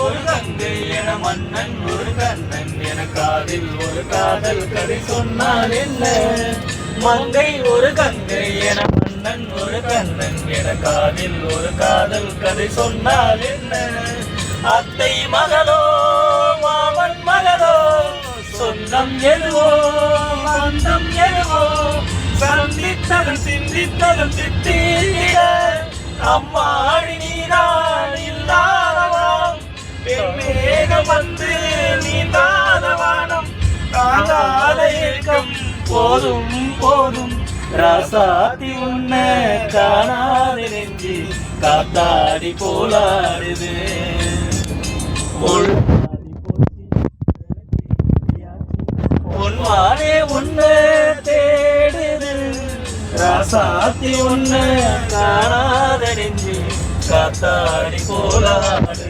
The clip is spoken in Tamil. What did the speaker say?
ஒரு கங்கை என மன்னன் ஒரு கண்ணன் என காதில் ஒரு காதல் கதை சொன்னால் என்ன? மங்கை ஒரு கங்கை என மன்னன் ஒரு கண்ணன் என காதில் ஒரு காதல் கதை சொன்னால் என்ன? அத்தை மகளோ மாமன் மகளோ சொந்தம் எதுவோ பந்தம் எதுவோ சந்தித்ததும் சிந்தித்ததும் திட்டீர அம்மாடி நீதான் இல்லாதவாம் பெண்மேகம் வந்து நீந்தாதவானம் தாங்காத ஏக்கம் போதும் போதும் ராசாத்தி உன்ன காணாத நெஞ்சு காத்தாடி போலாடுது பொன்மானே உன்னை தேடுது ராசாத்தி உன்ன காணாத நெஞ்சு காத்தாடி போலாடுது.